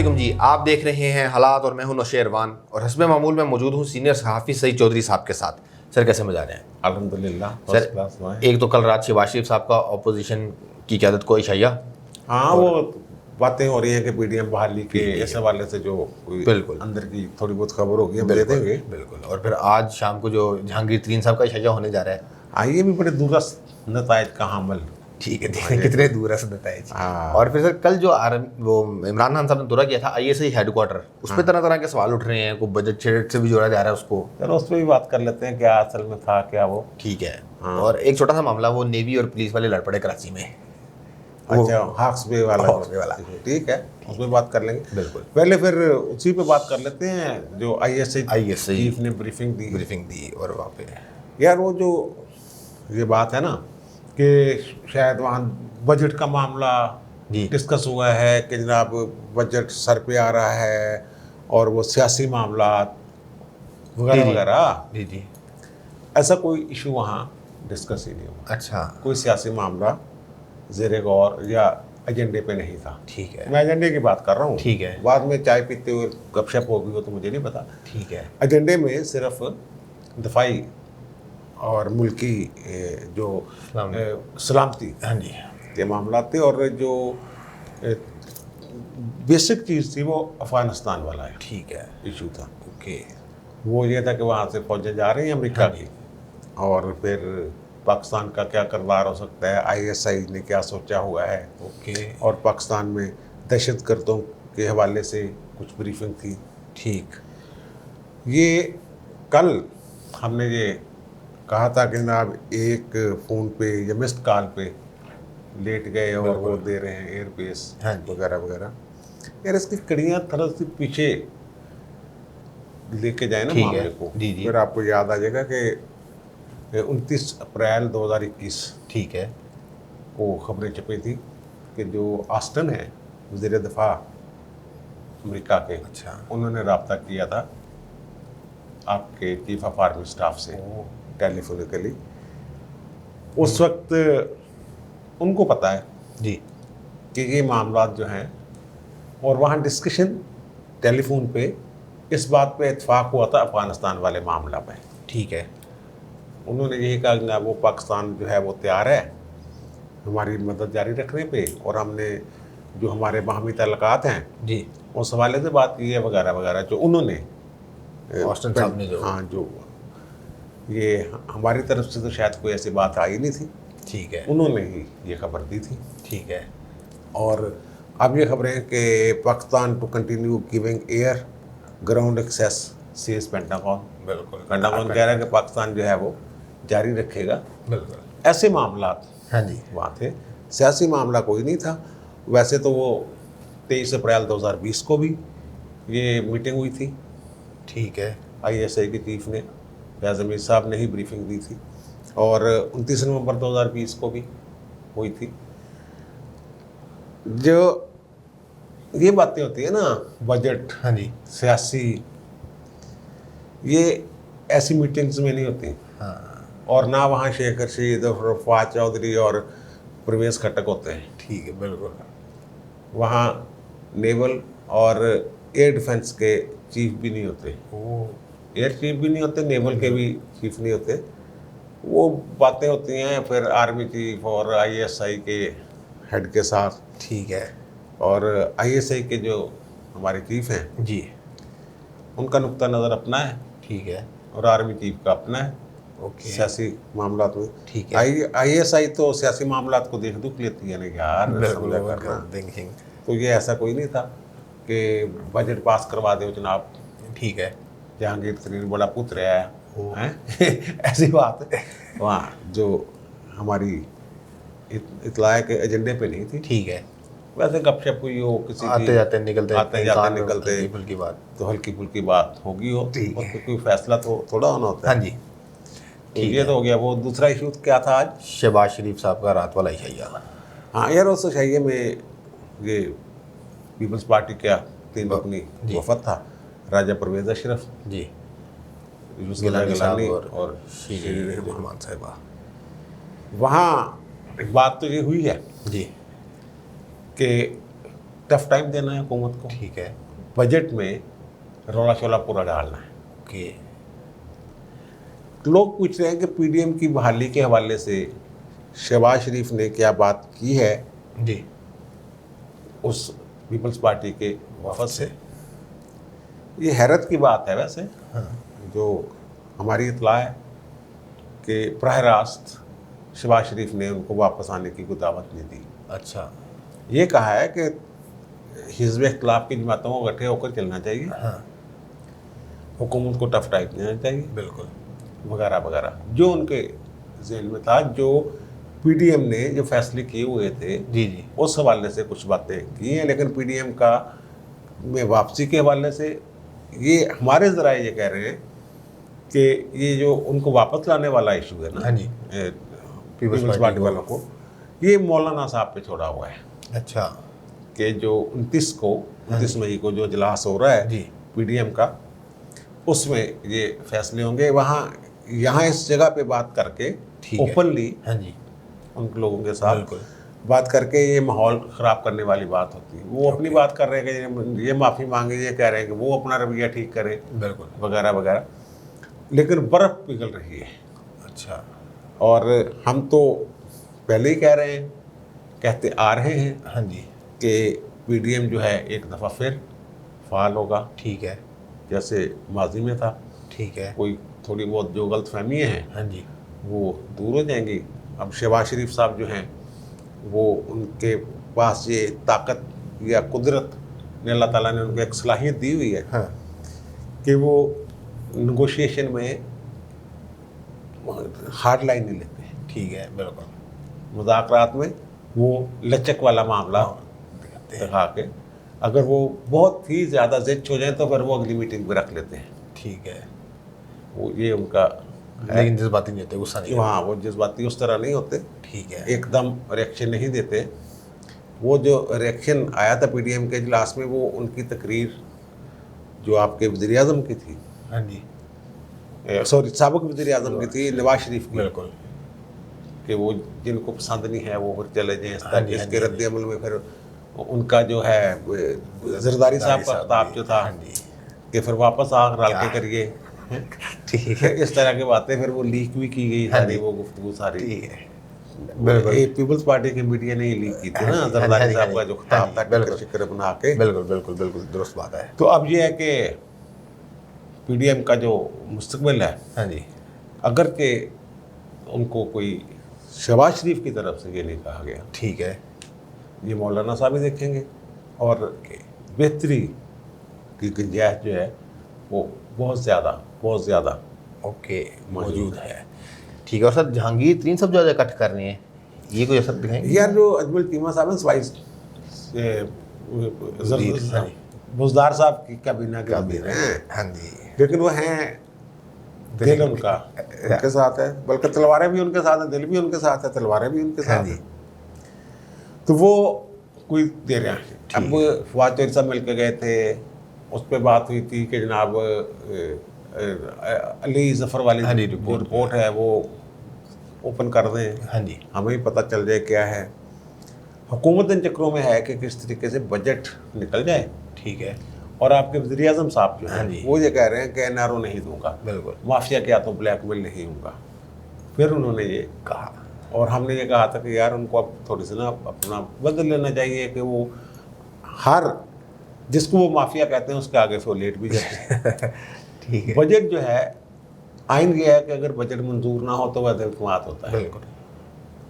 अस्सलाम जी, आप देख रहे हैं हालात और मैं हूं नौशेरवान और हस्ब मामूल में मौजूद हूं सीनियर सहाफ़ी सईद चौधरी साहब के साथ। सर कैसे मजा रहे हैं? अल्हम्दुलिल्लाह सर क्लास हुआ है। एक तो कल रात शहबाज शरीफ साहब का अपोजिशन की क़यादत को इशाया। हाँ, वो बातें हो रही हैं कि पीडीएम बहाली के PDM इस हवाले से जो कोई बिल्कुल। अंदर की थोड़ी बहुत खबर होगी हम दे देंगे। बिल्कुल। और फिर आज शाम को जो जहांगीर तरीन साहब का इशाया होने जा रहा है। आइए भी बड़े दूरस्थ नतायज का हामल। ठीक है, देखते हैं कितने दूर है नताइज। हाँ। और फिर सर कल जो वो इमरान खान साहब ने दौरा किया था ISI हेडक्वार्टर, उस पर तरह तरह के सवाल उठ रहे हैं। कोई बजट शेड से भी जोड़ा जा रहा है उसको। चलो उस पर भी बात कर लेते हैं, क्या असल में था क्या वो। ठीक है। हाँ। और एक छोटा सा मामला, वो नेवी और पुलिस वाले लड़ पड़े कराची में। अच्छा, हॉक्स बे वाला हॉक्स बे वाला। ठीक है, उस पर बात कर लेंगे। बिल्कुल। पहले फिर उसी पे बात कर लेते हैं जो ISI चीफ ने ब्रीफिंग दी। और वहाँ पे यार वो जो ये बात है ना कि शायद वहाँ बजट का मामला जी। डिस्कस हुआ है कि जनाब बजट सर पे आ रहा है और वो सियासी मामला वगैरह वगैरह। जी। ऐसा कोई इशू वहाँ डिस्कस ही नहीं हुआ। अच्छा। कोई सियासी मामला ज़ेरे गौर या एजेंडे पे नहीं था। ठीक है। मैं एजेंडे की बात कर रहा हूँ। ठीक है। बाद में चाय पीते हुए गपशप होगी वो तो मुझे नहीं पता। ठीक है। एजेंडे में सिर्फ दफाई और मुल्की जो सलामती हाँ जी के मामला थे और जो बेसिक चीज़ थी वो अफ़गानिस्तान वाला है। ठीक है। इशू था। ओके। वो ये था कि वहाँ से फौजें जा रही हैं अमेरिका की, और फिर पाकिस्तान का क्या किरदार हो सकता है, ISI ने क्या सोचा हुआ है। ओके। और पाकिस्तान में दहशतगर्दों के हवाले से कुछ ब्रीफिंग थी। ठीक। ये कल हमने ये कहा था कि जनाब एक फ़ोन पे या मिस्ड कॉल पे लेट गए और वो दे रहे हैं एयरबेस वगैरह वगैरह। यार इसकी कड़ियाँ थोड़ा सी पीछे लेके जाए ना मामले को, फिर आपको याद आ जाएगा कि 29 अप्रैल 2021 ठीक है को खबरें छपी थी कि जो ऑस्टिन है वज़ीर दफ़ा अमेरिका के, अच्छा, उन्होंने रब्ता किया था आपके चीफ ऑफ आर्मी स्टाफ से टेलीफोनिकली। उस वक्त उनको पता है जी कि ये मामला जो हैं, और वहाँ डिस्कशन टेलीफोन पे इस बात पे इत्फाक हुआ था अफ़गानिस्तान वाले मामला पे। ठीक है। उन्होंने यही कहा कि ना वो पाकिस्तान जो है वो तैयार है हमारी मदद जारी रखने पे, और हमने जो हमारे बाहमी ताल्लुकात हैं जी उस हवाले से बात की है वगैरह वगैरह, जो उन्होंने ऑस्टिन साहब ने जो हाँ जो ये हमारी तरफ से तो शायद कोई ऐसी बात आई नहीं थी। ठीक है। उन्होंने ही ये खबर दी थी। ठीक है। और अब ये खबरें कि Pakistan to continue giving air ground access says Pentagon. बिल्कुल। पेंटागन कह रहा है कि पाकिस्तान जो है वो जारी रखेगा। बिल्कुल। ऐसे मामला हाँ जी वहाँ थे, सियासी मामला कोई नहीं था। वैसे तो वो 23 अप्रैल 2020 को भी ये मीटिंग हुई थी। ठीक है। ISI के चीफ ने फैज़ अमीर साहब ने ही ब्रीफिंग दी थी, और 29 नवंबर 2020 को भी हुई थी। जो ये बातें होती है ना बजट, हाँ जी सियासी, ये ऐसी मीटिंग्स में नहीं होती। हाँ। और ना वहाँ शेख रशीद और फवाद चौधरी और परवेज़ खट्टक होते हैं। ठीक है। बिल्कुल। वहाँ नेवल और एयर डिफेंस के चीफ भी नहीं होते, एयर चीफ भी नहीं होते, नेवल के भी चीफ नहीं होते। वो बातें होती हैं फिर आर्मी चीफ और ISI के हेड के साथ। ठीक है। और ISI के जो हमारे चीफ हैं जी उनका नुक्ता नज़र अपना है। ठीक है। और आर्मी चीफ का अपना है। ओके। सियासी मामला में ठीक है। ISI तो सियासी मामला को देख दुख लेती है ना यार, समझा करना। तो ये ऐसा कोई नहीं था कि बजट पास करवा दो जनाब। ठीक है। जहांगीर तरीन बड़ा पुत्र है ऐसी बात है वहाँ जो हमारी इतला के एजेंडे पे नहीं थी। ठीक है। वैसे गपशप हुई हो किसी आते जाते निकलते हल्की बात, तो हल्की फुल्की बात होगी हो, ठीक और है। कोई फैसला तो थोड़ा होना होता है। हाँ जी तो ये तो हो गया। वो दूसरा इशू क्या था आज? शहबाज शरीफ साहब का रात वाला इशाया। हाँ यार, उस इशाये में ये पीपल्स पार्टी क्या 3 रुकनी वफद था, राजा परवेज़ अशरफ जी, गिलानी और शीरी रहमान साहिबा। वहाँ एक बात तो ये हुई है जी कि टफ टाइम देना है हुकूमत को, ठीक है। बजट में रौला शोला पूरा डालना है। ओके। लोग पूछ रहे हैं कि पीडीएम की बहाली के हवाले से शहबाज शरीफ ने क्या बात की है जी। उस पीपल्स पार्टी के वफद से। ये हैरत की बात है वैसे। हाँ। जो हमारी इतला है कि बराह रास्त शहबाज शरीफ ने उनको वापस आने की कोई दावत नहीं दी। अच्छा। ये कहा है कि हिज़्ब इख्तिलाफ की जमातों को इकट्ठे होकर चलना चाहिए, हाँ हुकूमत को टफ टाइम देना चाहिए, बिल्कुल। वगैरह वगैरह, जो उनके जहन में था। जो पीडीएम ने जो फैसले किए हुए थे जी जी। उस हवाले से कुछ बातें की हैं, लेकिन पीडीएम का में वापसी के हवाले से ये हमारे ज़राए ये कह रहे हैं कि ये जो उनको वापस लाने वाला इशू है ना, हाँ जी, पीपल्स पार्टी वालों को, ये मौलाना साहब पे छोड़ा हुआ है। अच्छा। कि जो 29 मई को जो इजलास हो रहा है जी। पीडीएम का, उसमें ये फैसले होंगे। वहाँ यहाँ इस जगह पे बात करके ठीक है। ओपनली हाँ जी उन लोगों के साथ बिल्कुल। बात करके ये माहौल ख़राब करने वाली बात होती है। वो अपनी बात कर रहे हैं कि ये माफ़ी मांगे, ये कह रहे हैं कि वो अपना रवैया ठीक करे, बिल्कुल। वगैरह वगैरह, लेकिन बर्फ़ पिघल रही है। अच्छा। और हम तो पहले ही कह रहे हैं, कहते आ रहे हैं हाँ जी। कि पीडीएम जो है एक दफ़ा फिर फ़ाल होगा, ठीक है। जैसे माजी में था। ठीक है। कोई थोड़ी बहुत जो गलतफहमियाँ हैं हाँ जी। वो दूर हो जाएंगी। अब शहबाज शरीफ साहब जो हैं वो, उनके पास ये ताकत या कुदरत ने, अल्लाह ताला ने उनको एक सलाहियत दी हुई है हाँ कि वो नेगोशिएशन में हार्ड लाइन नहीं लेते, ठीक है बिल्कुल। मुज़ाकरात में वो लचक वाला मामला दिखा के, अगर वो बहुत ही ज़्यादा ज़िद हो जाए तो फिर वो अगली मीटिंग पे रख लेते हैं। ठीक है। वो ये उनका, लेकिन जज्बाती नहीं होते, गुस्सा नहीं वहाँ वो जज्बाती उस तरह नहीं होते, ठीक है। एकदम रिएक्शन नहीं देते। वो जो रिएक्शन आया था पीडीएम के इजलास में, वो उनकी तकरीर जो आपके वज़ीर आज़म की थी, हाँ जी सॉरी साबिक़ वज़ीर आज़म की थी, नवाज शरीफ की, बिल्कुल। कि वो जिनको पसंद नहीं है वो फिर चले जाएँ। हाँ जी, हाँ इसके जी, रद्द अमल में फिर उनका जो है जरदारी साहब का खिताब जो था हाँ जी कि फिर वापस आ रल के करिए, ठीक है। इस तरह की बातें फिर वो लीक भी की गई हाँ सारी, जी। वो गुफ्तगू सारी। ठीक है बिल्कुल। ये पीपल्स पार्टी की मीडिया ने ही लीक की थी ना, हाँ जी, जरदारी हाँ जी, साहब का जो हाँ खिताब जी, था बिल्कुल। टिकर शिकर बना के। बिल्कुल बिल्कुल बिल्कुल दुरुस्त बात है। तो अब ये है कि पीडीएम का जो मुस्तकबिल है, हाँ जी अगर के उनको कोई शहबाज शरीफ की तरफ से ये नहीं कहा गया, ठीक है। ये मौलाना साहब ही देखेंगे, और बेहतरी की गुंजाइश जो है वो बहुत ज़्यादा ओके मौजूद है। ठीक है। और सर जहांगीर तरीन सब जो कट कर रहे हैं, ये कोई असर दिखाएंगे? यार जो अजमल चीमा साहब हैं, वाइस बुजदार साहब की काबीना के वज़ीर हैं, हाँ जी लेकिन वो हैं, दिल उनका उनके साथ है, बल्कि तलवारें भी उनके साथ हैं, दिल भी उनके साथ है, तलवारें भी उनके हाँ साथ जी हैं। तो वो कोई दे रहे हैं। अब फवाद चौधरी साहब मिल के गए थे, उस पर बात हुई थी कि जनाब अली जफ़र वाली हाँ जी, जो रिपोर्ट है वो ओपन कर दें, हाँ जी हमें ही पता चल जाए क्या है। हुकूमत इन चक्रों में है कि किस तरीके से बजट निकल जाए, ठीक है और आपके वज़ीर आज़म साहब जो हाँ हैं जी। वो ये कह रहे हैं कि एनआरओ नहीं दूंगा, बिल्कुल माफिया के हाथों ब्लैकमेल नहीं दूंगा। फिर उन्होंने ये कहा, और हमने ये कहा था कि यार उनको अब थोड़ी सी ना अपना बदल लेना चाहिए कि वो हर जिसको वो माफिया कहते हैं उसके आगे से वो लेट भी जाते हैं। ठीक है बजट जो है, आइन ये है कि अगर बजट मंजूर ना हो तो वह इत्माद होता है। बिल्कुल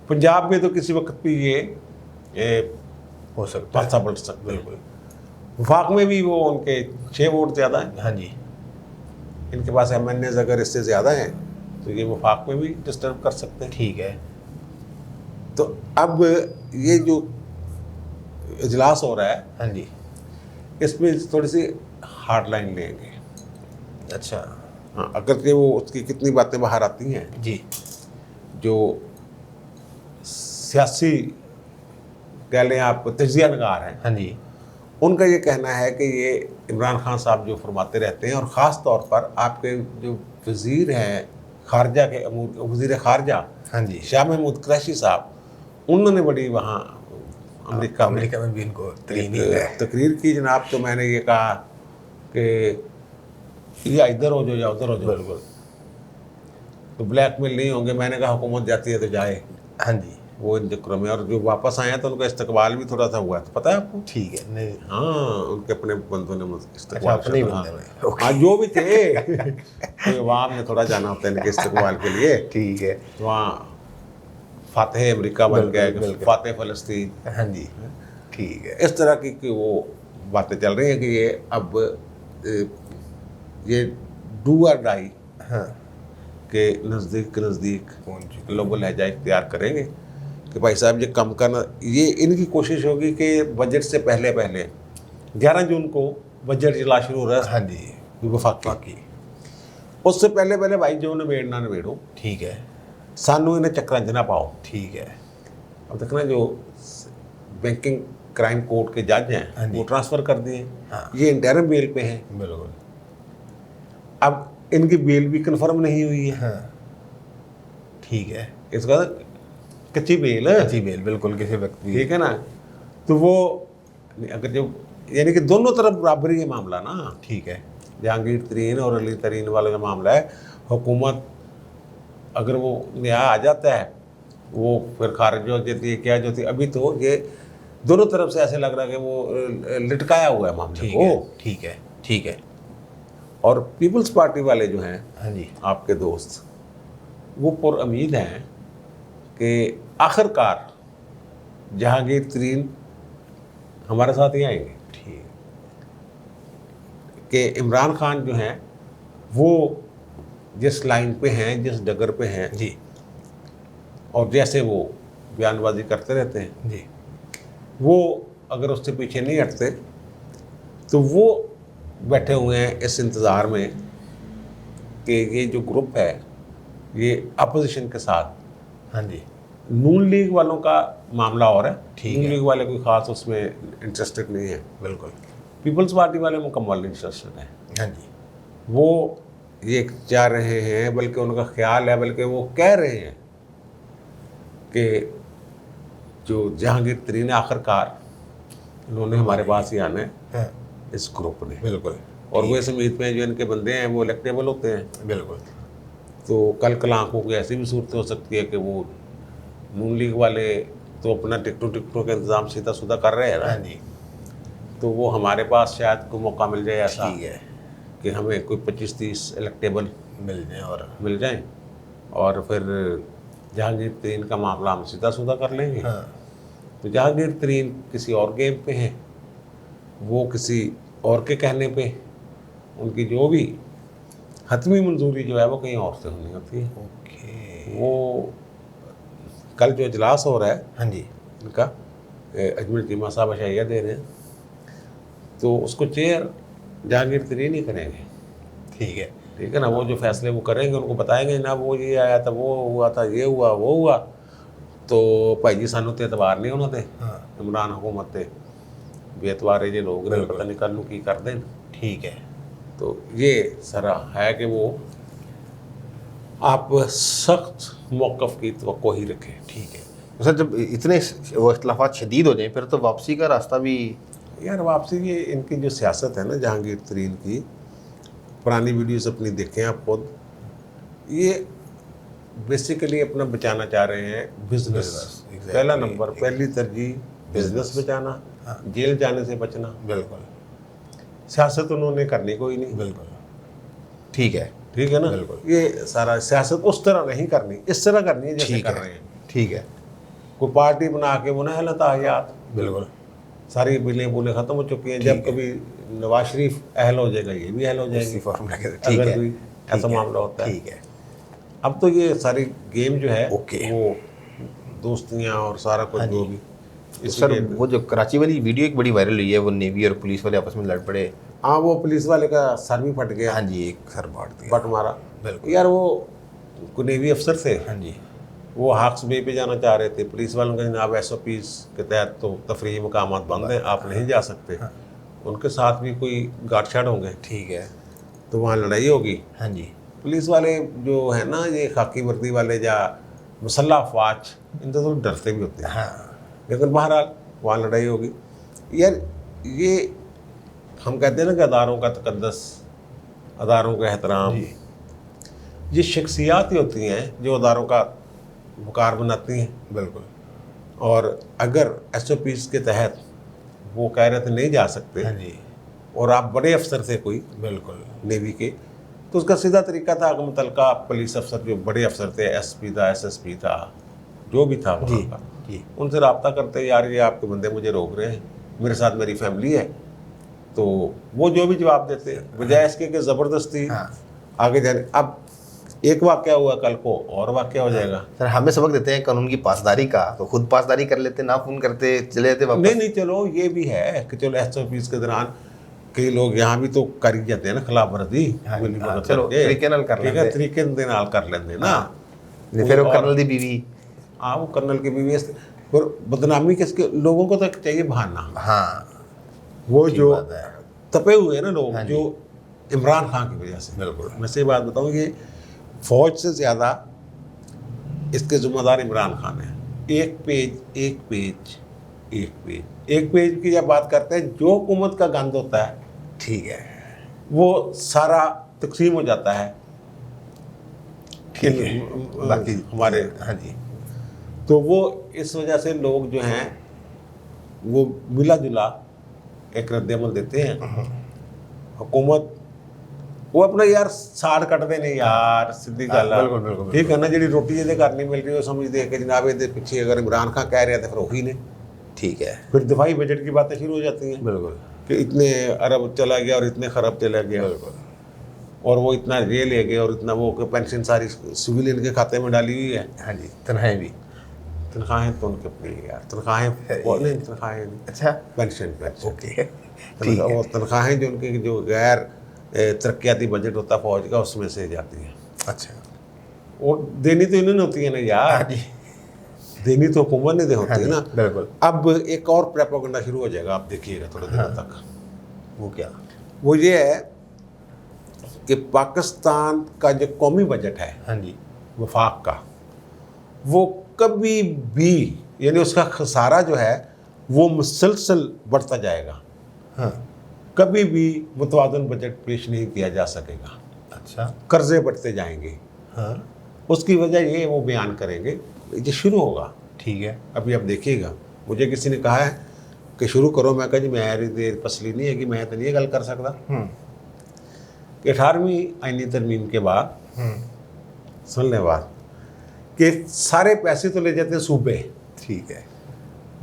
पंजाब में तो किसी वक्त भी ये हो सकता है, पासा पलट सकते हैं। बिल्कुल। वफाक में भी वो उनके 6 वोट ज़्यादा हैं, हाँ जी इनके पास एमएनएज अगर इससे ज़्यादा हैं तो ये वफाक में भी डिस्टर्ब कर सकते हैं। ठीक है। तो अब ये जो इजलास हो रहा है हाँ जी इसमें थोड़ी सी हार्ड लाइन लेंगे। अच्छा हाँ, अगर के वो उसकी कितनी बातें बाहर आती हैं, जी जो सियासी कह लें आप तजिया नगार हैं, हाँ जी उनका ये कहना है कि ये इमरान खान साहब जो फरमाते रहते हैं, और ख़ास तौर पर आपके जो वज़ीर हैं खारजा के, वज़ीर खारजा हाँ जी शाह महमूद कुरैशी साहब, उन्होंने बड़ी वहाँ अमेरिका में अमेरिका में भी इनको तरीन ही है। एक तकरीर की जनाब, तो मैंने ये कहा कि या इधर हो जाओ या उधर हो जाओ, बिल्कुल। तो ब्लैकमेल नहीं होंगे। मैंने कहा हुकूमत जाती है तो जाए, हाँ जी, वो इन चक्करों में। और जो वापस आए हैं तो उनका इस्तकबाल भी थोड़ा सा हुआ है, तो पता है आपको? ठीक है। नहीं, हाँ, उनके अपने बंदों ने इस्तकबाल अपने ही करा। बंदे में, ओके। हाँ, जो भी थे तो अवाम ने थोड़ा जाना होता है इनके इस्तकबाल के लिए। ठीक है। तो वहाँ फातेह अमेरिका बन गया, बिल्कुल, बिल्कुल। फातेह फ़लस्तीन, हाँ जी, ठीक है। इस तरह की वो बातें चल रही हैं कि ये अब ये डू और डाई हाँ, के नज़दीक पहुंच चुके। लोग लहजा इख्तियार करेंगे कि भाई साहब ये कम करना। ये इनकी कोशिश होगी कि बजट से पहले 11 जून को बजट इजलास शुरू हो रहा है हाँ जी, वफाकी, बाकी उससे पहले भाई जो नवेड़ना नवेड़ो, ठीक है, सानू इन्हें चक्रांच ना पाओ। ठीक है। अब देखना, जो बैंकिंग क्राइम कोर्ट के जज हाँ हैं जी। वो ट्रांसफ़र कर दिए, हाँ। ये इंटरम बेल पे हैं। बिल्कुल। अब इनकी बेल भी कंफर्म नहीं हुई है, हाँ, ठीक है। इसका कच्ची बेल है, जी बेल, बिल्कुल, किसी व्यक्ति, ठीक है ना। तो वो अगर जो यानी कि दोनों तरफ बराबरी है मामला ना, ठीक है। जहांगीर तरीन और अली तरीन वाला जो मामला है, हुकूमत अगर वो न्याय आ जाता है वो फिर खारिज हो जाती है, क्या होती है। अभी तो ये दोनों तरफ से ऐसे लग रहा है कि वो लटकाया हुआ है मामले ठीक को। है, ठीक है, ठीक है। और पीपल्स पार्टी वाले जो हैं हाँ जी, आपके दोस्त, वो पुरउम्मीद हैं कि आखिरकार जहांगीर तरीन हमारे साथ ही आएंगे, ठीक, कि इमरान खान जो हैं वो जिस लाइन पे हैं, जिस डगर पे हैं, जी, और जैसे वो बयानबाजी करते रहते हैं, जी, वो अगर उससे पीछे नहीं हटते तो वो बैठे हुए हैं इस इंतज़ार में कि ये जो ग्रुप है ये अपोजिशन के साथ, हाँ जी, नून लीग वालों का मामला और है, ठीक नून है। लीग वाले कोई ख़ास उसमें इंटरेस्टेड नहीं है, बिल्कुल। पीपल्स पार्टी वाले मुकम्मल इंटरेस्टेड हैं। हाँ जी, वो ये चाह रहे हैं, बल्कि उनका ख्याल है, बल्कि वो कह रहे हैं कि जो जहांगीर तरीन आखिरकार उन्होंने हमारे पास ही आना है, हाँ, इस ग्रुप ने। बिल्कुल, और वो इस उम्मीद में जो इनके बंदे हैं वो इलेक्टेबल होते हैं। बिल्कुल, तो कल आंखों की ऐसी भी सूरत हो सकती है कि वो नून लीग वाले तो अपना टिकटों का इंतज़ाम सीधा सुधा कर रहे हैं हाँ ना, जी, तो वो हमारे पास शायद कोई मौका मिल जाए ऐसा ठीक है, कि हमें कोई 25-30 इलेक्टेबल मिल जाए और मिल जाएं, और फिर जहांगीर तरीन का मामला हम सीधा सुधा कर लेंगे। हाँ, तो जहांगीर तरीन किसी और गेम पे हैं, वो किसी और के कहने पे उनकी जो भी हतमी मंजूरी जो है वो कहीं और से होनी होती है। ओके, वो कल जो इजलास हो रहा है हाँ जी, इनका, अजमेर जिमा साहब अशाइया दे रहे हैं, तो उसको चेयर जहांगीर तरीन ही करेंगे, ठीक है, ठीक है ना। वो जो फैसले वो करेंगे उनको बताएंगे ना, वो ये आया था, वो हुआ था, ये हुआ, वो हुआ, तो भाई जी सानू तो एतबार नहीं होना थे, हाँ, इमरान हुकूमत थे बेतवारे जो लोग ने, बिल्कुल। पता नहीं कल की कर दें। ठीक है, तो ये सारा है कि वो आप सख्त मौक़िफ़ की तवक्को ही रखें। ठीक है। सर, जब इतने वो इख्तिलाफात शदीद हो जाएं फिर तो वापसी का रास्ता भी, यार वापसी ये इनकी जो सियासत है ना जहांगीर तरीन की, पुरानी वीडियोस अपनी देखें आप खुद, ये बेसिकली अपना बचाना चाह रहे हैं बिजनेस। exactly, पहला नंबर, पहली तरजीह बिजनेस बचाना, जेल जाने से बचना। बिल्कुल, सियासत उन्होंने करनी कोई नहीं, बिल्कुल, ठीक है, ठीक है ना। बिल्कुल। ये सारा सियासत उस तरह नहीं करनी, इस तरह करनी है जैसे ठीक कर है, रहे हैं। ठीक है, कोई पार्टी बना के वो ना हयात, बिल्कुल, सारी बिलें बुलें ख़त्म हो चुकी हैं। ठीक जब है। कभी नवाज शरीफ अहल हो जाएगा ये भी अहल हो इसी जाएगी, फॉर्मूला के ठीक अगर है, कोई ठीक ऐसा है, मामला होता है। ठीक है, अब तो ये सारी गेम जो है ओके। वो दोस्तियाँ और सारा कुछ हाँ जो जी। भी तो सर, इसलिए- वो जो कराची वाली वीडियो एक बड़ी वायरल हुई है, वो नेवी और पुलिस वाले आपस में लड़ पड़े। हाँ, वो पुलिस वाले का सर भी फट गया, हाँ जी, एक सर बांट दिया, बट मारा। बिल्कुल, यार वो नेवी अफसर थे, हाँ जी, वो हाक्स बे पे जाना चाह रहे थे, पुलिस वालों का जनाब SOPs के तहत तो तफरीही मकामात बंद हैं, आप नहीं जा सकते। उनके साथ भी कोई गाँठ-छाँट होंगे, ठीक है, तो वहाँ लड़ाई होगी। हाँ जी, पुलिस वाले जो है ना, ये खाकी वर्दी वाले या मुसल्लह अफवाज, इनसे तो डरते भी होते हैं। हाँ, लेकिन बहरहाल वहाँ लड़ाई होगी। यार ये हम कहते हैं ना कि अदारों का तकद्दस, अदारों का एहतराम, ये शख्सियात ही होती हैं जो अदारों का वकार बनाती हैं। बिल्कुल। और अगर SOPs के तहत वो कह रहे थे नहीं जा सकते, हाँ जी, और आप बड़े अफसर थे कोई बिल्कुल। नेवी के, तो उसका सीधा तरीका था कि मुतलका पुलिस अफसर जो बड़े अफसर थे, SP था, SSP था, जो भी था वहाँ का, जी, उनसे रब्ता करते, यार ये आपके बंदे मुझे रोक रहे हैं, मेरे साथ मेरी फैमिली है। तो वो जो भी जवाब देते, बजाय इसके कि ज़बरदस्ती हाँ। आगे जाने। अब एक वाक़या हुआ, कल को और वाक़या हो जाएगा। सर हमें सबक देते हैं कानून की पासदारी का, तो खुद पासदारी कर लेते, ना फोन करते, चले जाते वापस। नहीं, चलो ये भी है कि चलो SOPs के दौरान कई लोग यहाँ भी तो कर ही जाते हैं ना खिलाफ वर्जी, चलो तरीके नाल कर लेंगे, तरीके दे नाल कर लेंगे ना। नहीं फिर वो कर्नल दी बीवी, हाँ वो कर्नल की बीवी, और बदनामी किसके, लोगों को तो चाहिए बहाना। हाँ वो ठीक जो बात है। तपे हुए हैं ना लोग, हाँ जी। जो इमरान खान की वजह से। बिल्कुल। मैं से बात बताऊँ, ये फौज से ज़्यादा इसके जिम्मेदार इमरान खान है। एक पेज की जब बात करते हैं, जो हुकूमत का गंद होता है ठीक है, वो सारा तकसीम हो जाता है। ठीक है। बाकी हमारे, हाँ जी, तो वो इस वजह से लोग जो हैं वो मिला जुला एक रद्द-ए-अमल देते हैं। हुकूमत वो अपना यार साड़ कटते नहीं यार, सीधी गल है। बिल्कुल, बिल्कुल, ठीक है ना, जी रोटी जिहदे घर नहीं मिल रही, वो समझते हैं कि जनाब ये पीछे अगर इमरान खान कह रहे हैं तो फिर वही ने। ठीक है, फिर दफाई बजट की बातें शुरू हो जाती हैं बिल्कुल, कि इतने अरब चला गया और इतने खरब चला गया, बिल्कुल। और वो इतना ये ले गए, और इतना वो कि पेंशन सारी सिविलियन के खाते में डाली हुई है। हाँ जी, तनख्वाहें भी। तनख्वाहें तो उनके अपनी यार, तनख्वाहें नहीं, तनख्वाहें नहीं, अच्छा, पेंशन ओके, ठीक है। और तनख्वाहें जो उनके जो गैर तरक्याती बजट होता फौज का, उसमें से जाती हैं। अच्छा, और देनी तो इन्होंने होती है ना यार, हाँ जी, देनी तो हुकूमत ने होती है ना। बिल्कुल। अब एक और प्रोपेगेंडा शुरू हो जाएगा, आप देखिएगा थोड़े दिनों तक। वो क्या? वो ये है कि पाकिस्तान का जो कौमी बजट है, हाँ जी, वफाक का, वो कभी भी, यानी उसका खसारा जो है वो मुसलसल बढ़ता जाएगा। हाँ, कभी भी मुतवाज़न बजट पेश नहीं किया जा सकेगा। अच्छा, कर्जे बढ़ते जाएंगे। हाँ, उसकी वजह ये वो बयान करेंगे, ये शुरू होगा। ठीक है, अभी आप देखिएगा, मुझे किसी ने कहा है कि शुरू करो, मैं कहा जी मेरी देर पसली नहीं है कि मैं तो नहीं गल कर सकता कि 18वीं आईनी तरमीम के बाद, सुनने बाद, कि सारे पैसे तो ले जाते हैं सूबे, ठीक है,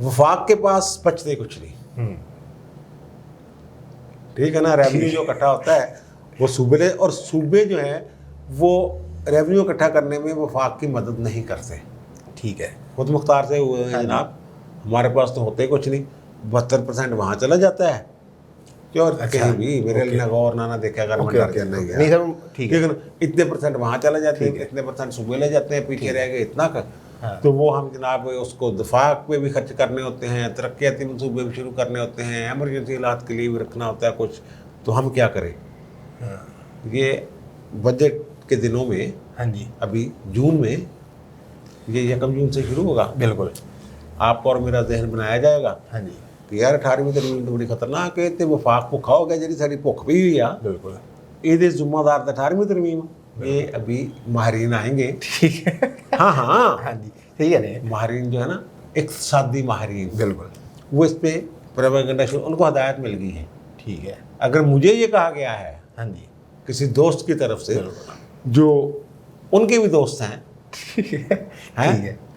वफाक के पास बचते कुछ नहीं। ठीक है ना, रेवेन्यू जो इकट्ठा होता है वो सूबे ले, और सूबे जो है वो रेवेन्यू इकट्ठा करने में वफाक की मदद नहीं करते। ठीक है, खुद मुख्तार से हुए हैं जनाब, हमारे पास तो होते कुछ नहीं, 72% वहाँ चला जाता है। क्यों? कहीं भी मेरे लिए गौर ना देखा अगर मैं डर के नहीं गया। नहीं सर, ठीक है, इतने % वहाँ चला जाते हैं, इतने % सूबे ले जाते हैं, पीछे रह गए इतना का। तो वो हम जनाब उसको दफाक पे भी खर्च करने होते हैं, तरक्याती मनसूबे भी शुरू करने होते हैं, एमरजेंसी हालात के लिए भी रखना होता है कुछ। तो हम क्या करें? ये बजट के दिनों में, हाँ जी, अभी जून में, ये 1 जून से शुरू होगा। बिल्कुल, आपको और मेरा जहन बनाया जाएगा हाँ जी, कि यार 18वीं तरमीम तो बड़ी खतरनाक है, तो वफाक भुखा हो गया, जी सारी भुख भी हुई आ, बिल्कुल, ये जिम्मेदार 18वीं तरमीम। ये अभी माहरीन आएंगे। ठीक है, हाँ हाँ हाँ जी, सही है ना, माहरीन जो है ना, इक़्तिसादी माहरीन, बिल्कुल, वो इस पे प्रोपेगेंडा शुरू, उनको हदायत मिल गई है। ठीक है, अगर मुझे ये कहा गया है हाँ जी, किसी दोस्त की तरफ से, बिल्कुल, जो उनके भी दोस्त हैं, ठीक है,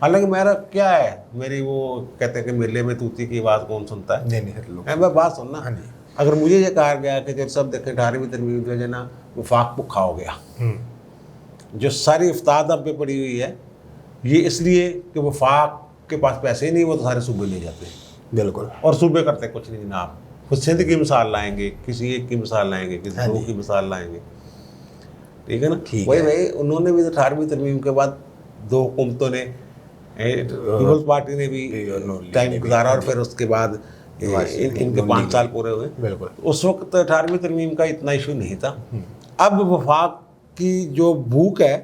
हालांकि मेरा क्या है, मेरी वो कहते हैं कि मेले में तूती की आवाज़ कौन सुनता है। नहीं सर, लोग, मैं बात सुनना, हाँ जी, अगर मुझे ये कहा गया कि जब सब देखें 18वीं तरमीम जो है ना, वफाक भुखा हो गया, जो सारी इफ्ताद अब पे पड़ी हुई है, ये इसलिए कि वफाक के पास पैसे ही नहीं, वो तो सारे सूबे ले जाते हैं, बिल्कुल, और सूबे करते कुछ नहीं जनाब। खुद सिंध की मिसाल लाएंगे, किसी एक की मिसाल लाएंगे, किसी हाँ दो जी। की मिसाल लाएंगे। ठीक है ना, ठीक वही है। भाई उन्होंने भी तो 18वीं तरमीम के बाद 2 हुकूमतों ने, पीपल्स पार्टी ने भी टाइम गुजारा, और फिर उसके बाद इनके 5 साल पूरे हुए। बिल्कुल, उस वक्त 18वीं तरमीम का इतना इशू नहीं था। अब वफाक की जो भूख है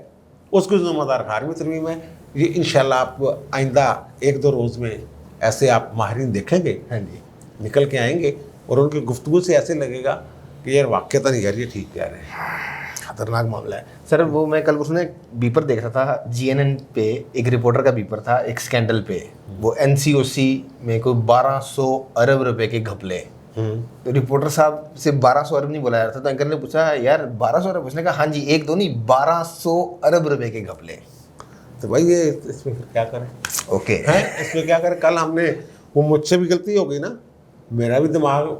उसको जिम्मेदार 18वीं तरमीम है। ये इंशाल्लाह आप आइंदा 1-2 रोज़ में ऐसे आप माहिरीन देखेंगे, हाँ जी, निकल के आएंगे और उनकी गुफ्तगू से ऐसे लगेगा कि यार वाक़ई नहीं यार ये ठीक कह रहे हैं। खतरनाक मामला है सर। वो मैं कल उसने बीपर देख रहा था जीएनएन पे, एक रिपोर्टर का बीपर था एक स्कैंडल पे, वो एनसीओसी में कोई 1200 अरब रुपए के घपले। तो रिपोर्टर साहब से 1200 अरब नहीं बुलाया था, तो एंकर ने पूछा यार 1200 अरब, उसने कहा हाँ जी, एक दो नहीं 1200 अरब रुपए के घपले। तो भाई ये इसमें फिर क्या करें? ओके हैं इसमें क्या करें? कल हमने वो मुझसे भी गलती हो गई ना, मेरा भी दिमाग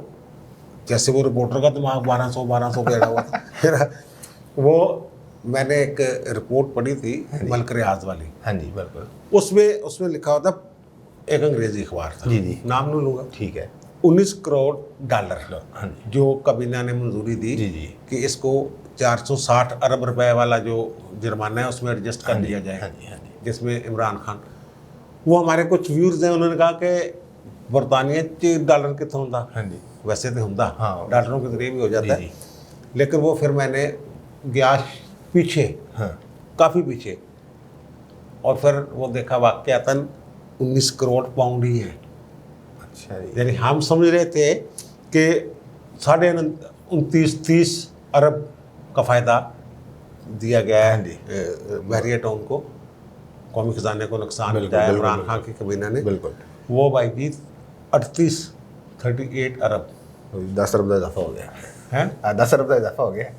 जैसे वो रिपोर्टर का दिमाग 1200 पे अड़ा हुआ था मेरा। वो मैंने एक रिपोर्ट पढ़ी थी मलक रियाज वाली। हाँ जी बिल्कुल। उसमें लिखा हुआ था, एक अंग्रेजी अखबार था, जी जी, नाम नहीं लूँगा, ठीक है। 19 करोड़ डॉलर हाँ जी जो काबीना ने मंजूरी दी जी जी, कि इसको 460 अरब रुपए वाला जो जुर्माना है उसमें एडजस्ट कर दिया जाए, हाँ जी हाँ जी, जिसमें इमरान खान, वो हमारे कुछ व्यूअर्स हैं, उन्होंने कहा कि बरतानिया च डॉलर कितों होंदा, हाँ जी वैसे तो होंदा, हाँ, डॉलरों के जरिए भी हो जाता जी है, लेकिन वो फिर मैंने गया पीछे, हाँ, काफ़ी पीछे, और फिर वो देखा वाक़यातन 19 करोड़ पाउंड ही है। अच्छा जी, यानी हम समझ रहे थे कि 29-30 अरब का फ़ायदा दिया गया है बहरिया टाउन को, कौमी खजाने को नुकसान बिल्कुल, पहुंचाया बिल्कुल, इमरान खान की काबीना ने। बिल्कुल। वो भाई जी 38 अरब 10 अरब का इजाफा हो गया है। 10 अरब का इजाफा हो गया।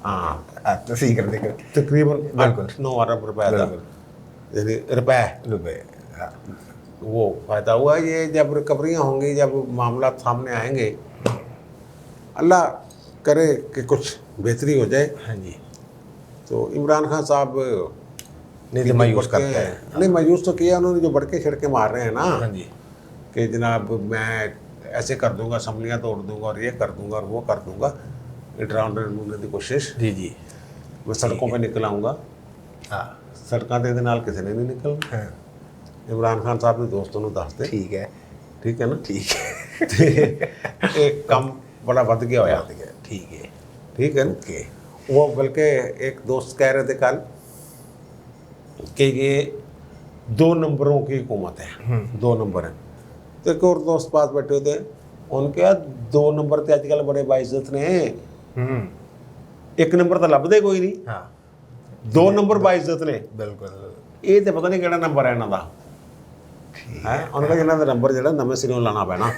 हाँ, तो सही कर देगा तकरीबन बिल्कुल। 9 अरब रुपए था, बिल्कुल। यानी रुपए रुपए, हाँ। वो फ़ायदा हुआ। ये जब रिकवरियाँ होंगी, जब मामला सामने आएंगे, अल्लाह करे कि कुछ बेहतरी हो जाए। हाँ जी, तो इमरान खान साहब नहीं तो मायूस करते हैं। नहीं, मायूस तो किया उन्होंने, जो बड़के छिड़के मार रहे हैं ना हाँ जी, कि जनाब मैं ऐसे कर दूंगा, असम्बलियाँ तोड़ दूंगा और ये कर दूंगा और वो कर दूंगा, डराने की कोशिश। जी जी, मैं सड़कों पे निकल आऊँगा, हाँ सड़कों के नाल किसी ने नहीं निकलना। हाँ, इमरान खान साहब ने दोस्तों ने दस दे, ठीक है ठीक है ना, ठीक है एक कम बड़ा वध गया होया, ठीक है ठीक है ना। ओके, वो बल्कि एक दोस्त कह रहे थे कल कि ये 2 नंबरों की हुकूमत है, 2 नंबर है। तो एक और दोस्त पास बैठे होते, उनके यार 2 नंबर तो आजकल बड़े बाइज्जत ने, 1 नंबर तो लभदे कोई नहीं, हाँ 2 नंबर बाइज्जत ने। बिल्कुल, ये तो पता नहीं केड़ा नंबर है इन्हों का है, उन्होंने इन्हों का नंबर जो नवे सिरों लाना पैना।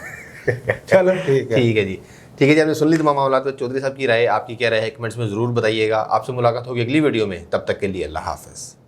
चलो ठीक है, ठीक है जी, ठीक है जी। आपने सुन ली तमाम मामला। तो चौधरी साहब की राय, आपकी क्या राय है, कमेंट्स में ज़रूर बताइएगा। आपसे मुलाकात होगी अगली वीडियो में, तब तक के लिए अल्लाह हाफ़िज़।